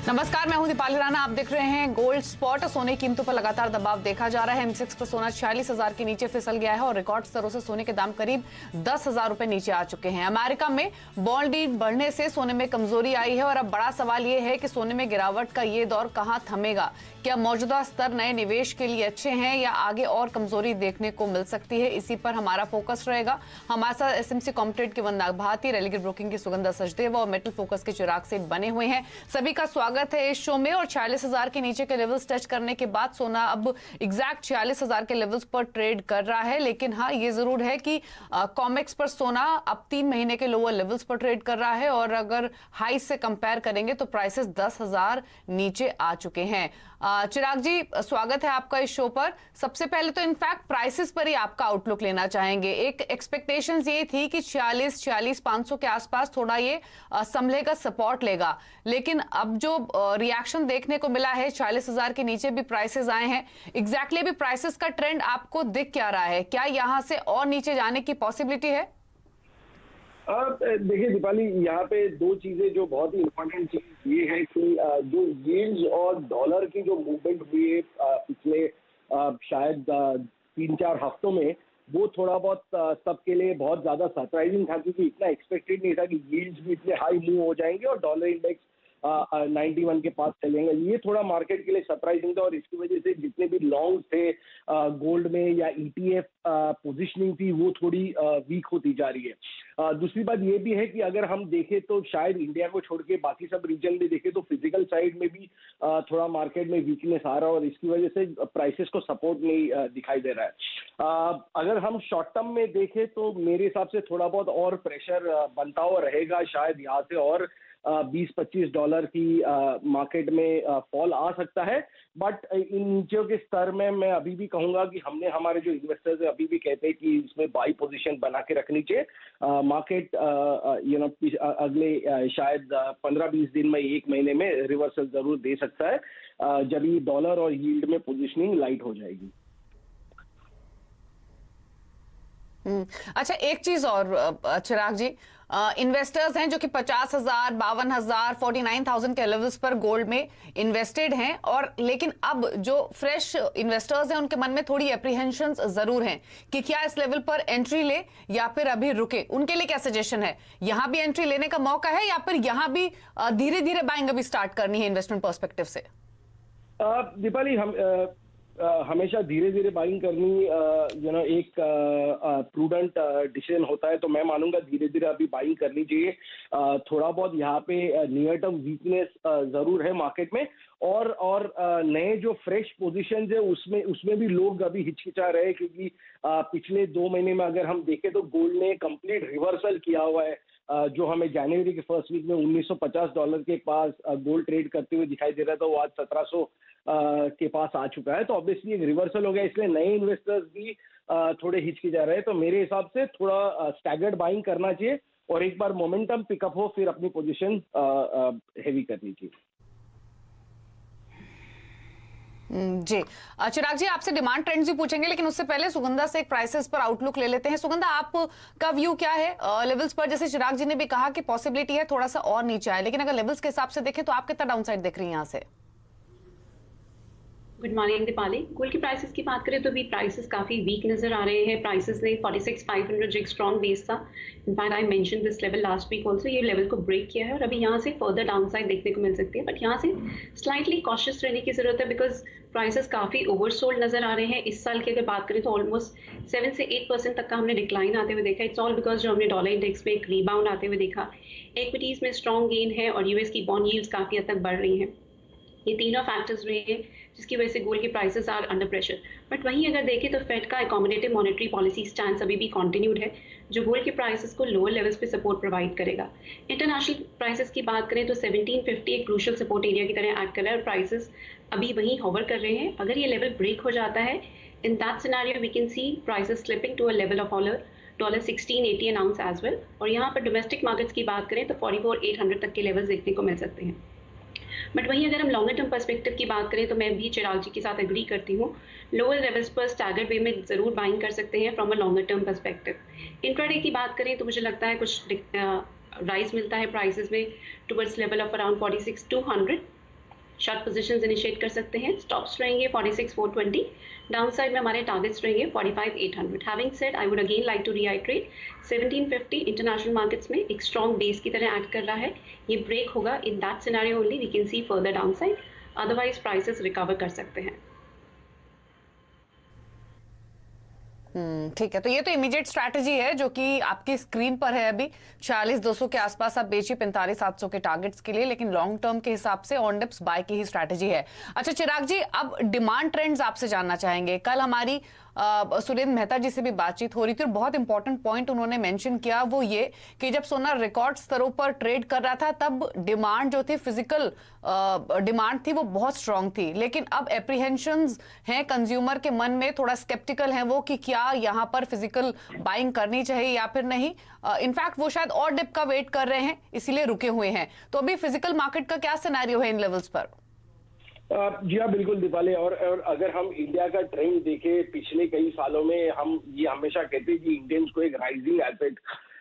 नमस्कार, मैं हूं दीपाली राणा। आप देख रहे हैं गोल्ड स्पॉट। सोने की कीमतों पर लगातार दबाव देखा जा रहा है। M6 पर सोना 46,000 के नीचे फिसल गया है और रिकॉर्ड स्तरों से सोने के दाम करीब 10,000 रुपए नीचे आ चुके हैं। अमेरिका में बॉन्ड यील्ड बढ़ने से सोने में कमजोरी आई है और अब बड़ा सवाल यह है कि सोने में गिरावट का ये दौर कहां थमेगा। क्या मौजूदा स्तर नए निवेश के लिए अच्छे हैं या आगे और कमजोरी देखने को मिल सकती है? इसी पर हमारा फोकस रहेगा। हमारे साथ SMC कॉम्पिटेट के वंदना भारती, रेलिगेट ब्रोकिंग की सुगंधा सचदेवा और मेटल फोकस के चिराग सेठ बने हुए हैं। सभी का स्वागत है इस शो में। और 46,000 के नीचे के लेवल्स टच करने के बाद सोना अब एग्जैक्ट 46,000 के लेवल्स पर ट्रेड कर रहा है। लेकिन हाँ, ये जरूर है कि कॉमेक्स पर सोना अब 3 महीने के लोअर लेवल्स पर ट्रेड कर रहा है और अगर हाई से कंपेयर करेंगे तो प्राइसेस 10,000 नीचे आ चुके हैं। चिराग जी, स्वागत है आपका इस शो पर। सबसे पहले तो इनफैक्ट प्राइसेस पर ही आपका आउटलुक लेना चाहेंगे। एक एक्सपेक्टेशंस ये थी कि 46,500 के आसपास थोड़ा ये संभलेगा, सपोर्ट लेगा, लेकिन अब जो रिएक्शन देखने को मिला है 40,000 के नीचे भी प्राइसेस आए हैं। एग्जैक्टली अभी प्राइसेस का ट्रेंड आपको दिख क्या रहा है? क्या यहां से और नीचे जाने की पॉसिबिलिटी है? देखिए दीपाली, यहाँ पे दो चीजें जो बहुत ही इम्पोर्टेंट चीज ये है कि जो यील्ड्स और डॉलर की जो मूवमेंट हुई है पिछले शायद 3-4 हफ्तों में, वो थोड़ा बहुत सबके लिए बहुत ज्यादा सरप्राइजिंग था, क्योंकि इतना एक्सपेक्टेड नहीं था कि यील्ड्स भी इतने हाई मूव हो जाएंगे और डॉलर इंडेक्स 91 के पास चलेंगे। ये थोड़ा मार्केट के लिए सरप्राइजिंग था और इसकी वजह से जितने भी लॉन्ग थे गोल्ड में या ETF पोजिशनिंग थी, वो थोड़ी वीक होती जा रही है। दूसरी बात ये भी है कि अगर हम देखें तो शायद इंडिया को छोड़ के बाकी सब रीजन में देखें तो फिजिकल साइड में भी थोड़ा मार्केट में वीकनेस आ रहा है और इसकी वजह से प्राइसेस को सपोर्ट नहीं दिखाई दे रहा है। अगर हम शॉर्ट टर्म में देखें तो मेरे हिसाब से थोड़ा बहुत और प्रेशर बनता हुआ रहेगा। शायद यहाँ से और $20-25 की मार्केट में फॉल आ सकता है। बट इन नीचे के स्तर में मैं अभी भी कहूंगा कि हमने हमारे जो इन्वेस्टर्स है अभी भी कहते हैं कि इसमें बाई पोजीशन बना के रखनी चाहिए। मार्केट अगले शायद 15-20 दिन में, 1 महीने में रिवर्सल जरूर दे सकता है जब ये डॉलर और यील्ड में पोजीशनिंग लाइट हो जाएगी। अच्छा, एक चीज और चिराग जी, इन्वेस्टर्स हैं जो कि 50,000, 52,000, 49,000 के लेवल्स पर गोल्ड में इन्वेस्टेड हैं, और लेकिन अब जो फ्रेश इन्वेस्टर्स हैं उनके मन में थोड़ी एप्रीहेंशंस जरूर हैं कि क्या इस लेवल पर एंट्री ले या फिर अभी रुके। उनके लिए क्या सजेशन है? यहां भी एंट्री लेने का मौका है या फिर यहां भी धीरे धीरे बाइंग अभी स्टार्ट करनी है इन्वेस्टमेंट पर्सपेक्टिव से? दीपाली, हम हमेशा धीरे धीरे बाइंग करनी एक प्रूडेंट डिसीजन होता है, तो मैं मानूंगा धीरे धीरे अभी बाइंग करनी चाहिए। थोड़ा बहुत यहाँ पे नियर टर्म वीकनेस जरूर है मार्केट में और नए जो फ्रेश पोजीशंस है उसमें भी लोग अभी हिचकिचा रहे हैं, क्योंकि पिछले 2 महीने में अगर हम देखें तो गोल्ड ने कंप्लीट रिवर्सल किया हुआ है। जो हमें जनवरी के फर्स्ट वीक में $1,950 के पास गोल्ड ट्रेड करते हुए दिखाई दे रहा था, वो आज 1700 के पास आ चुका है। तो ऑब्वियसली एक रिवर्सल हो गया, इसलिए नए इन्वेस्टर्स भी थोड़े हिचकी जा रहे हैं। तो मेरे हिसाब से थोड़ा स्टैगर्ड बाइंग करना चाहिए और एक बार मोमेंटम पिकअप हो फिर अपनी पोजीशन हेवी करनी चाहिए। जी चिराग जी, आपसे डिमांड ट्रेंड्स भी पूछेंगे, लेकिन उससे पहले सुगंधा से एक प्राइसेस पर आउटलुक ले लेते हैं। सुगंधा, आपका व्यू क्या है लेवल्स पर? जैसे चिराग जी ने भी कहा कि पॉसिबिलिटी है थोड़ा सा और नीचे आए, लेकिन अगर लेवल्स के हिसाब से देखें तो आप कितना डाउनसाइड देख रही हैं यहाँ से? Good morning Deepali. गोल्ड की प्राइसेस की बात करें तो भी प्राइसेस काफी वीक नजर आ रहे हैं। प्राइसेस ने 46,500 जो एक स्ट्रॉन्ग बेस था, in fact I mention this level last week also, ये लेवल को ब्रेक किया है और अभी यहाँ से फर्दर डाउनसाइड देखने को मिल सकती है। बट यहाँ से स्लाइटली कॉशियस रहने की जरूरत है, बिकॉज प्राइसेस काफी ओवरसोल्ड नजर आ रहे हैं। इस साल की अगर बात करें तो ऑलमोस्ट 7 से 8% तक का हमने डिक्लाइन आते हुए देखा। इट्स ऑल बिकॉज जो हमने डॉलर इंडेक्स में एक रीबाउंड आते हुए देखा, इक्विटीज में स्ट्रॉन्ग गेन है और यूएस की बॉन्ड यील्ड्स काफी हद तक बढ़ रही हैं। ये तीनों फैक्टर्स रहे हैं जिसकी वजह से गोल्ड के prices are under pressure. But वहीं अगर देखें तो फेड का अकोमोडेटिव मॉनेटरी पॉलिसी स्टैंड अभी भी कंटिन्यूड है, जो गोल्ड के प्राइसेस को लोअर लेवल्स पे सपोर्ट प्रोवाइड करेगा। इंटरनेशनल प्राइसेस की बात करें तो 1750 एक क्रूशियल सपोर्ट एरिया की तरह एक्ट कर रहा है और प्राइसेस अभी वहीं होवर कर रहे हैं। अगर ये लेवल ब्रेक हो जाता है, in that scenario we can see prices slipping to a level of $1680 an ounce as well. और यहाँ पर डोमेस्टिक मार्केट्स की बात करें तो 44,800 तक के लेवल्स देखने को मिल सकते हैं। बट वहीं अगर हम लॉन्गर टर्म पर्सपेक्टिव की बात करें तो मैं भी चिराग जी के साथ एग्री करती हूँ। लोअर लेवल्स पर स्टैगर्ड वे में जरूर बाइंग कर सकते हैं from a longer term perspective. Intraday की बात करें तो मुझे लगता है कुछ राइज मिलता है प्राइसेस में towards level of around 46,200 short positions initiate कर सकते हैं। स्टॉप्स रहेंगे 46,420, डाउन साइड में हमारे टारगेट्स रहेंगे 45,800। Having said, I would again like to reiterate 1750 international markets में एक स्ट्रॉन्ग बेस की तरह एक्ट कर रहा है। ये ब्रेक होगा, in that scenario only we can see further down side, otherwise prices recover कर सकते हैं। ठीक है, तो ये तो इमीडिएट स्ट्रैटेजी है जो कि आपकी स्क्रीन पर है अभी 46,200 के आसपास आप बेचिए 45,700 के टारगेट्स के लिए, लेकिन लॉन्ग टर्म के हिसाब से ऑन डिप्स बाय की ही स्ट्रैटेजी है। अच्छा चिराग जी, अब डिमांड ट्रेंड्स आपसे जानना चाहेंगे। कल हमारी सुरेंद्र मेहता जी से भी बातचीत हो रही थी और बहुत इंपॉर्टेंट पॉइंट उन्होंने मेंशन किया, वो ये कि जब सोना रिकॉर्ड स्तरों पर ट्रेड कर रहा था तब डिमांड जो थी, फिजिकल डिमांड थी, वो बहुत स्ट्रांग थी, लेकिन अब एप्रीहेंशंस हैं कंज्यूमर के मन में, थोड़ा स्केप्टिकल हैं वो कि क्या यहाँ पर फिजिकल बाइंग करनी चाहिए या फिर नहीं। इनफैक्ट वो शायद और डिप का वेट कर रहे हैं, इसीलिए रुके हुए हैं। तो अभी फिजिकल मार्केट का क्या सिनेरियो है इन लेवल्स पर? जी हाँ, बिल्कुल दीपाली। और अगर हम इंडिया का ट्रेंड देखें पिछले कई सालों में, हम ये हमेशा कहते हैं कि इंडियंस को एक राइजिंग एसेट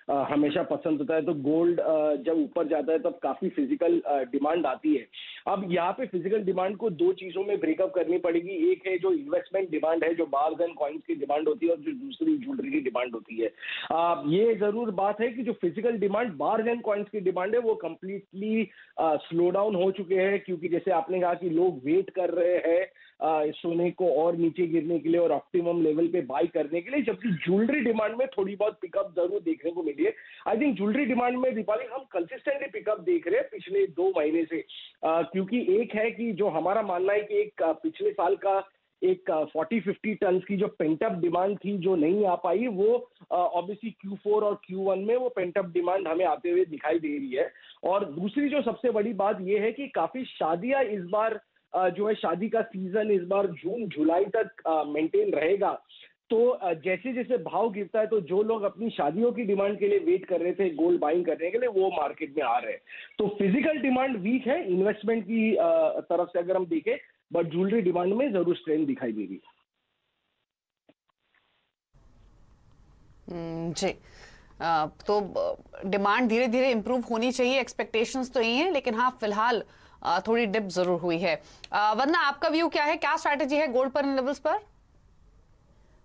हमेशा पसंद होता है। तो गोल्ड जब ऊपर जाता है तब काफी फिजिकल डिमांड आती है। अब यहाँ पे फिजिकल डिमांड को दो चीजों में ब्रेकअप करनी पड़ेगी। एक है जो इन्वेस्टमेंट डिमांड है, जो बार्स एंड कॉइन्स की डिमांड होती है, और जो दूसरी ज्वेलरी की डिमांड होती है। ये जरूर बात है कि जो physical demand, bars and coins की डिमांड है, वो कंप्लीटली स्लो डाउन हो चुके हैं, क्योंकि जैसे आपने कहा कि लोग वेट कर रहे हैं सोने को और नीचे गिरने के लिए और ऑप्टिमम लेवल पे बाई करने के लिए, जबकि ज्वेलरी डिमांड में थोड़ी बहुत पिकअप जरूर देखने को मिली है। आई थिंक ज्वेलरी डिमांड में दीपाली हम कंसिस्टेंटली पिकअप देख रहे हैं पिछले 2 महीने से, क्योंकि एक है कि जो हमारा मानना है कि एक पिछले साल का एक 40-50 टन की जो पेंटअप डिमांड थी जो नहीं आ पाई, वो ऑब्वियसली Q4 और Q1 में वो पेंटअप डिमांड हमें आते हुए दिखाई दे रही है। और दूसरी जो सबसे बड़ी बात ये है कि काफी शादियां इस बार जो है, शादी का सीजन इस बार जून जुलाई तक मेंटेन रहेगा। तो जैसे जैसे भाव गिरता है, तो जो लोग अपनी शादियों की डिमांड के लिए वेट कर रहे थे गोल्ड बाइंग करने के लिए, वो मार्केट में आ रहे हैं। तो फिजिकल डिमांड वीक है इन्वेस्टमेंट की तरफ से अगर हम देखें, बट ज्वेलरी डिमांड में जरूर स्ट्रेंथ दिखाई दे रही है। जी, तो डिमांड धीरे धीरे इंप्रूव होनी चाहिए, एक्सपेक्टेशंस तो यही है, लेकिन हाँ फिलहाल थोड़ी डिप जरूर हुई है। वरना आपका व्यू क्या है, क्या स्ट्रैटेजी है गोल्ड पर इन लेवल्स पर?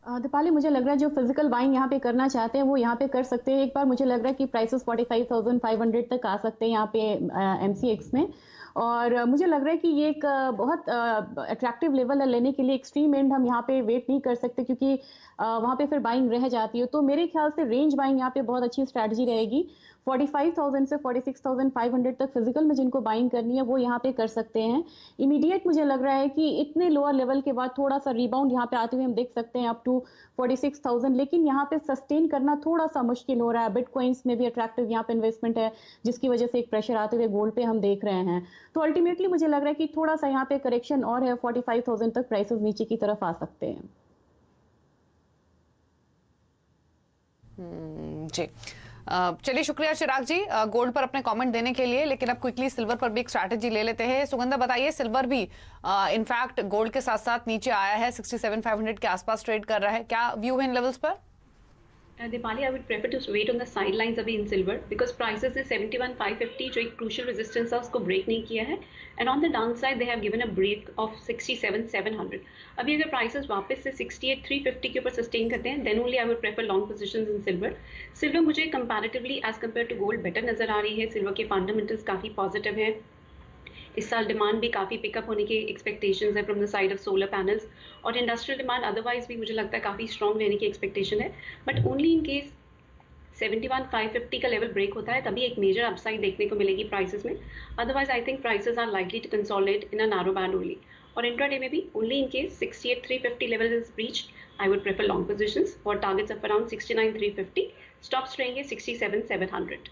दीपाली, मुझे लग रहा है जो फिजिकल बाइंग यहाँ पे करना चाहते हैं वो यहाँ पे कर सकते हैं। एक बार मुझे लग रहा है कि प्राइसेस 45,500 तक आ सकते हैं यहाँ पे MCX में, और मुझे लग रहा है कि ये एक बहुत अट्रैक्टिव लेवल है लेने के लिए। एक्सट्रीम एंड हम यहाँ पे वेट नहीं कर सकते, क्योंकि वहाँ पे फिर बाइंग रह जाती है। तो मेरे ख्याल से रेंज बाइंग यहाँ पे बहुत अच्छी स्ट्रैटेजी रहेगी। 45,000 से 46,500 तक फिजिकल में जिनको बाइंग करनी है वो यहाँ पे कर सकते हैं। इमीडिएट मुझे लग रहा है कि इतने लोअर लेवल के बाद थोड़ा सा रिबाउंड यहाँ पे आते हुए हम देख सकते हैं अप टू 46,000, लेकिन यहाँ पे सस्टेन करना थोड़ा सा मुश्किल हो रहा है। बिटकॉइंस में भी अट्रैक्टिव यहाँ पे इन्वेस्टमेंट है, जिसकी वजह से एक प्रेशर आते हुए गोल्ड पे हम देख रहे हैं। तो अल्टीमेटली मुझे लग रहा है कि थोड़ा सा यहाँ पे करेक्शन और है, 45,000 तक प्राइसेस नीचे की तरफ आ सकते हैं। जी, चलिए शुक्रिया चिराग जी गोल्ड पर अपने कमेंट देने के लिए। लेकिन अब क्विकली सिल्वर पर भी एक स्ट्रैटेजी ले लेते हैं। सुगंधा बताइए, सिल्वर भी इनफैक्ट गोल्ड के साथ साथ नीचे आया है, 67,500 के आसपास ट्रेड कर रहा है, क्या व्यू है इन लेवल्स पर? Dipali, I would prefer to wait on the sidelines अभी in silver, because prices is 71,550 जो एक crucial resistance है उसको break नहीं किया है, and on the downside they have given a break of 67,700। अभी अगर prices वापस से 68,350 के ऊपर sustain करते हैं, then only I would prefer long positions in silver। Silver मुझे comparatively as compared to gold better नजर आ रही है। Silver के fundamentals काफी positive है। इस साल डिमांड भी काफ़ी पिकअप होने की एक्सपेक्टेशंस है from the side of solar panels, और इंडस्ट्रियल डिमांड अदरवाइज भी मुझे लगता है काफ़ी स्ट्रॉन्ग रहने की एक्सपेक्टेशन है। बट ओनली इन केस 71,550 का लेवल ब्रेक होता है तभी एक मेजर अपसाइड देखने को मिलेगी प्राइसेस में। Otherwise I think prices are likely to consolidate in a narrow band only, और इंट्राडे में भी only in case 68,350 level is breached I would prefer long positions for targets of around 69,350। Stops रहेंगे 67,700।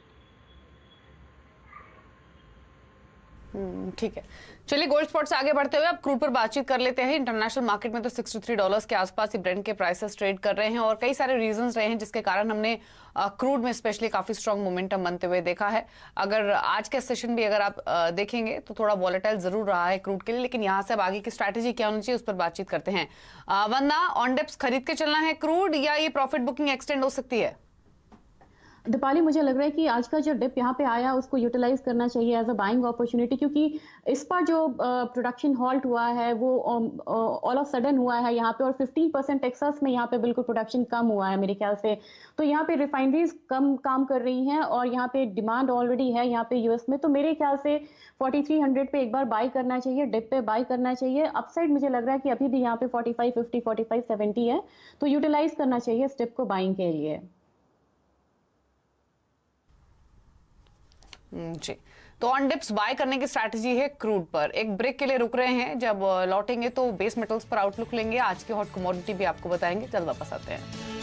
ठीक है, चलिए gold spot से आगे बढ़ते हुए अब क्रूड पर बातचीत कर लेते हैं। इंटरनेशनल मार्केट में तो $63 के आसपास ही ब्रेंट के प्राइसेस ट्रेड कर रहे हैं, और कई सारे रीजंस रहे हैं जिसके कारण हमने क्रूड में स्पेशली काफी स्ट्रांग मोमेंटम बनते हुए देखा है। अगर आज का सेशन भी अगर आप देखेंगे तो थोड़ा वॉलेटाइल जरूर रहा है क्रूड के लिए, लेकिन यहाँ से अब आगे की स्ट्रैटेजी क्या होनी चाहिए उस पर बातचीत करते हैं। वंदना, ऑन डिप्स खरीद के चलना है क्रूड या ये प्रॉफिट बुकिंग एक्सटेंड हो सकती है? दीपाली, मुझे लग रहा है कि आज का जो डिप यहाँ पे आया उसको यूटिलाइज करना चाहिए एज अ बाइंग अपॉर्चुनिटी, क्योंकि इस पर जो प्रोडक्शन हॉल्ट हुआ है वो ऑल ऑफ सडन हुआ है यहाँ पे, और 15% टेक्सास में यहाँ पे बिल्कुल प्रोडक्शन कम हुआ है मेरे ख्याल से। तो यहाँ पे रिफाइनरीज कम काम कर रही हैं और यहाँ पे डिमांड ऑलरेडी है यहाँ पे यूएस में। तो मेरे ख्याल से 4300 पे एक बार बाई करना चाहिए, डिप पे बाई करना चाहिए। अपसाइड मुझे लग रहा है कि अभी भी यहाँ पे 4550 4570 है, तो यूटिलाइज करना चाहिए इस डिप को बाइंग के लिए। जी, तो ऑन डिप्स बाय करने की स्ट्रैटेजी है क्रूड पर। एक ब्रेक के लिए रुक रहे हैं, जब लौटेंगे तो बेस मेटल्स पर आउटलुक लेंगे, आज के हॉट कमोडिटी भी आपको बताएंगे। जल्द वापस आते हैं।